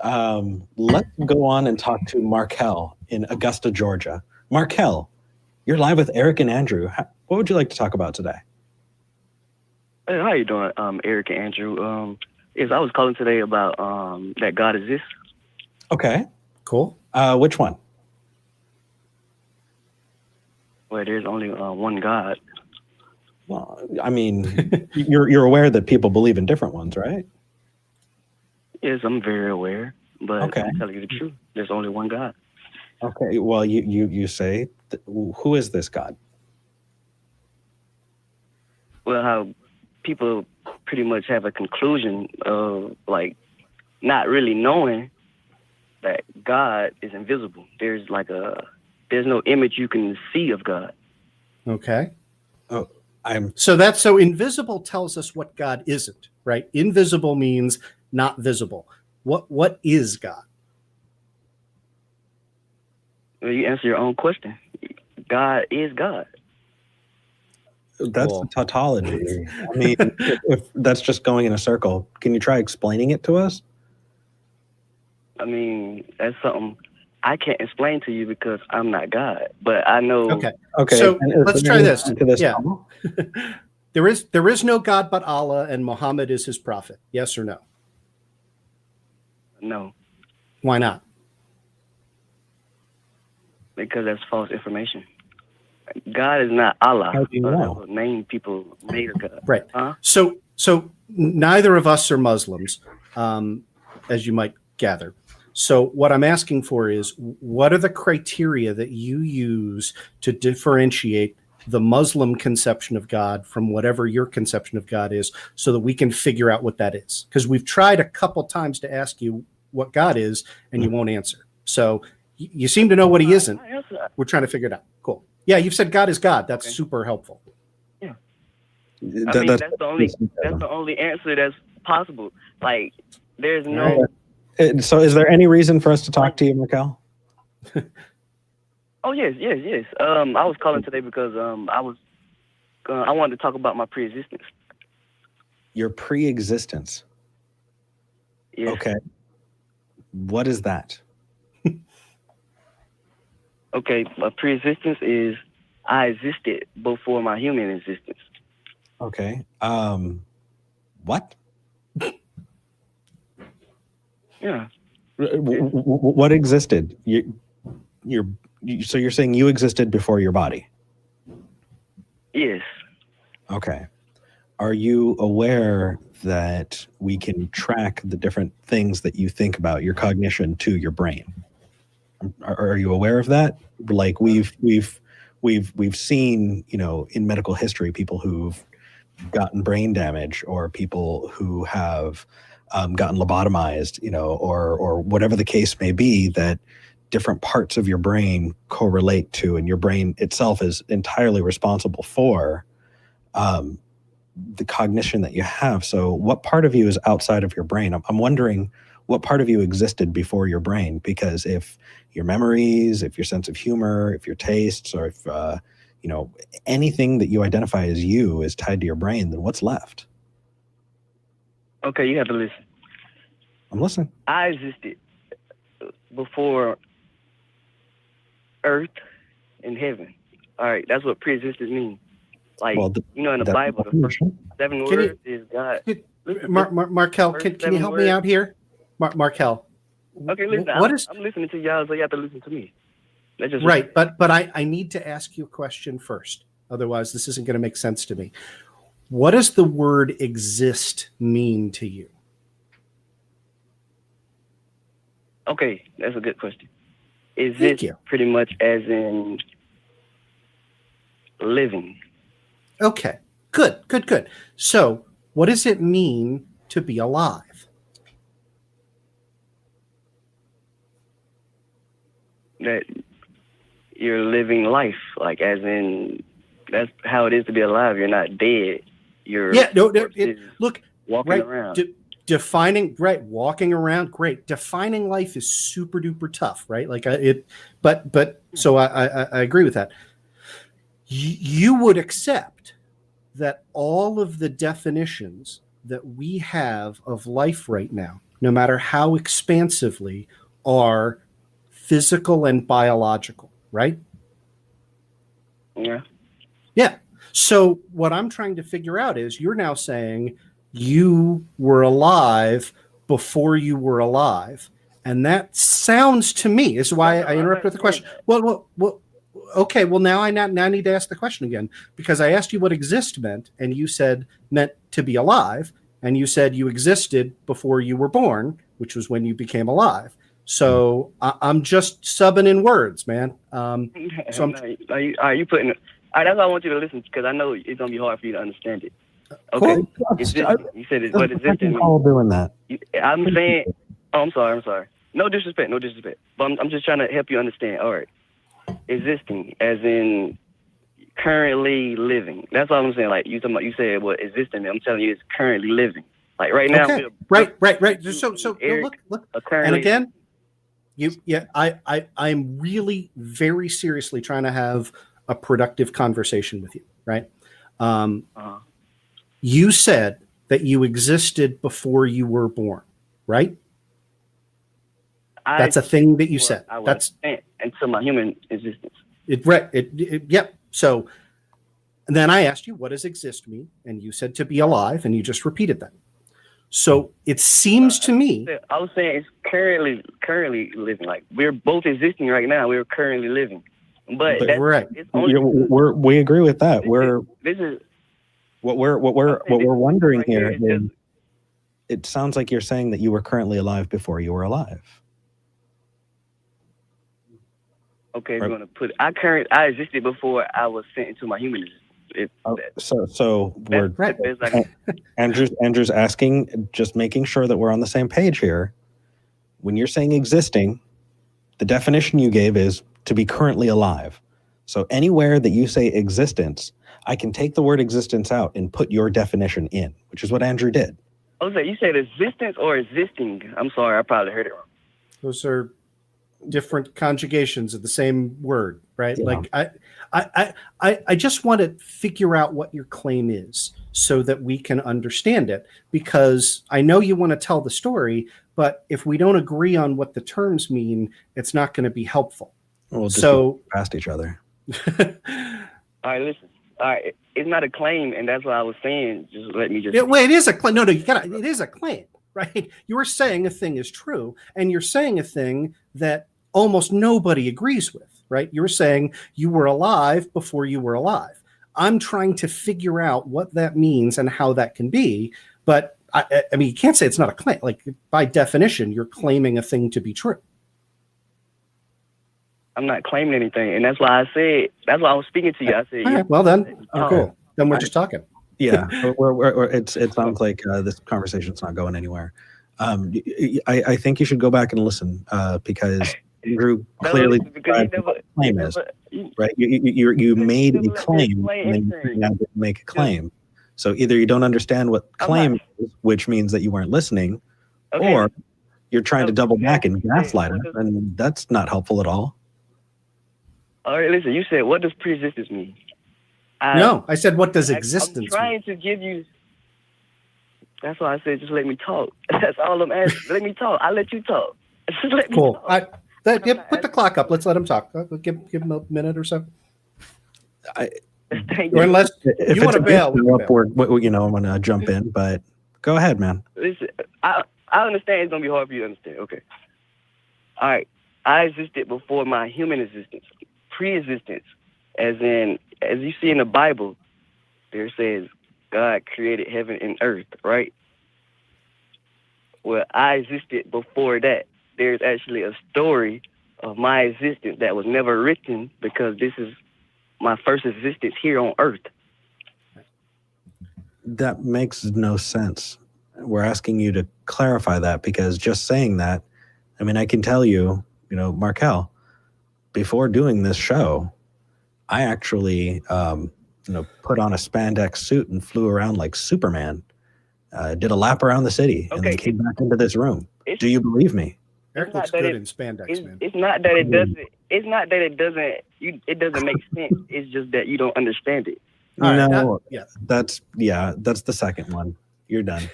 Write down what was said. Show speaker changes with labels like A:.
A: Let's go on and talk to Markel in Augusta, Georgia. Markel, you're live with Eric and Andrew. What would you like to talk about today?
B: Hey, how you doing, Eric and Andrew? Yes, I was calling today about that God exists.
A: Okay,
C: cool.
A: Which one?
B: Well, there's only one God.
A: Well, I mean, you're aware that people believe in different ones, right?
B: Yes, I'm very aware, but
A: Okay.
B: I'm telling you the truth. There's only one God.
A: Okay, well, you say, who is this God?
B: Well, how people pretty much have a conclusion of, like, not really knowing that God is invisible. There's no image you can see of God.
C: Okay.
A: Oh,
C: so invisible tells us what God isn't, right? Invisible means not visible. What is God?
B: Well, you answer your own question. God is God.
A: That's
C: Cool.
A: a tautology. I mean, if that's just going in a circle, can you try explaining it to us?
B: I mean, that's something I can't explain to you because I'm not God, but I know.
A: Okay.
C: So let's try this.
A: Yeah.
C: There is no God but Allah, and Muhammad is his prophet. Yes or no?
B: No.
C: Why not?
B: Because that's false information. God is not Allah.
A: How do you know?
B: The name people made of God.
C: Right.
B: Huh?
C: So neither of us are Muslims, as you might gather. So what I'm asking for is, what are the criteria that you use to differentiate the Muslim conception of God from whatever your conception of God is, so that we can figure out what that is? Because we've tried a couple times to ask you what God is, and you won't answer. So you seem to know what he isn't. We're trying to figure it out. Cool. Yeah, you've said God is God. That's super helpful.
B: Yeah. I mean, that's the only answer that's possible. Like, there's no.
A: So is there any reason for us to talk to you, Markel?
B: Oh, yes. I was calling today because I wanted to talk about my pre-existence.
A: Your pre-existence?
B: Yes.
A: Okay. What is that?
B: Okay, my pre-existence is I existed before my human existence.
A: Okay. What?
B: Yeah.
A: What existed? So you're saying you existed before your body?
B: Yes.
A: Okay. Are you aware that we can track the different things that you think about, your cognition, to your brain? Are you aware of that? Like we've seen, in medical history, people who've gotten brain damage, or people who have gotten lobotomized, or whatever the case may be, that different parts of your brain correlate to, and your brain itself is entirely responsible for the cognition that you have. So what part of you is outside of your brain? I'm wondering what part of you existed before your brain, because if your memories, if your sense of humor, if your tastes, or if anything that you identify as you is tied to your brain, then what's left?
B: Okay, you have to listen.
A: I'm listening.
B: I existed before earth and heaven. All right, that's what pre-existence means. Like, in the Bible, the first 7 words is God.
C: Markel, can you help me out here? Markel.
B: Okay, listen. I'm listening to y'all, so you have to listen to me.
C: Right, but I need to ask you a question first. Otherwise, this isn't going to make sense to me. What does the word exist mean to you?
B: Okay, that's a good question. Exist pretty much as in living.
C: Okay, good. So, what does it mean to be alive?
B: That you're living life, like, as in, that's how it is to be alive. You're not dead. You're
C: look,
B: walking around.
C: Walking around, great. Defining life is super duper tough, right? Like so I agree with that. You would accept that all of the definitions that we have of life right now no matter how expansively, are physical and biological, right?
B: Yeah.
C: Yeah. So what I'm trying to figure out is you're now saying you were alive before you were alive. And that sounds to me, is why I interrupted with the question. Well, okay. Well, now I need to ask the question again, because I asked you what exist meant, and you said meant to be alive. And you said you existed before you were born, which was when you became alive. So I'm just subbing in words, man. So
B: you putting it? That's why I want you to listen, because I know it's gonna be hard for you to understand it. Okay,
C: cool.
B: you said it, what existing
A: all doing that.
B: I'm saying, I'm sorry. No disrespect. But I'm just trying to help you understand. All right, existing as in currently living. That's all I'm saying. Like you talking about, you said what existing. I'm telling you, it's currently living. Like right now.
C: Okay. Right. So look. And again, I'm really very seriously trying to have a productive conversation with you, right? You said that you existed before you were born, right? That's a thing that you said. That's
B: until my human existence.
C: Yep. So then I asked you, what does exist mean? And you said to be alive, and you just repeated that. So it seems to me,
B: I was saying it's currently living. Like we're both existing right now. We're currently living. But
C: right.
A: We agree with that.
B: This is
A: what we're wondering right here is it sounds like you're saying that you were currently alive before you were alive.
B: Okay, right. We're gonna put I existed before I was sent into my human existence.
A: Andrew's asking, just making sure that we're on the same page here. When you're saying existing, the definition you gave is to be currently alive. So anywhere that you say existence, I can take the word existence out and put your definition in, which is what Andrew did.
B: Jose, you said existence or existing? I'm sorry, I probably heard it wrong.
C: Those are different conjugations of the same word, right? Yeah. Like I just want to figure out what your claim is so that we can understand it, because I know you want to tell the story, but if we don't agree on what the terms mean, it's not going to be helpful.
A: We'll just go past each other.
B: All right, listen. All right, it's not a claim, and that's what I was saying. Just let me just.
C: Well, it is a claim. No, it is a claim, right? You're saying a thing is true, and you're saying a thing that almost nobody agrees with, right? You're saying you were alive before you were alive. I'm trying to figure out what that means and how that can be, but I mean, you can't say it's not a claim. Like by definition, you're claiming a thing to be true. I'm
B: not claiming anything, and that's why I was speaking to you. I said,
C: right, well then, cool. Then we're just talking.
A: Yeah, it sounds like this conversation's not going anywhere. I think you should go back and listen because Andrew clearly described what the claim is, right? You made a claim and then you didn't make a claim. So either you don't understand what claim is, which means that you weren't listening, or you're trying to double back and gaslight us, and that's not helpful at all.
B: All right, listen, you said, what does pre-existence mean?
C: No, I said, what does existence mean?
B: I'm trying to give you, that's why I said, just let me talk. That's all I'm asking. Let me talk. I'll let you talk. Just let me talk.
C: Put the clock up. Let's let him talk. Give him a minute or so. Unless you want to bail.
A: I'm going to jump in, but go ahead, man.
B: Listen, I understand it's going to be hard for you to understand. Okay. All right. I existed before my human existence. Pre-existence, as you see in the Bible, there says God created heaven and earth, right? Well, I existed before that. There's actually a story of my existence that was never written because this is my first existence here on earth.
A: That makes no sense. We're asking you to clarify that, because just saying that, I mean, I can tell you, Markel, before doing this show, I actually, put on a spandex suit and flew around like Superman, did a lap around the city, and then came back into this room. Do you believe me?
C: Eric looks good in spandex, man.
B: It's not that it doesn't. It's not that it doesn't. It doesn't make sense. It's just that you don't understand it.
A: That's the second one. You're done.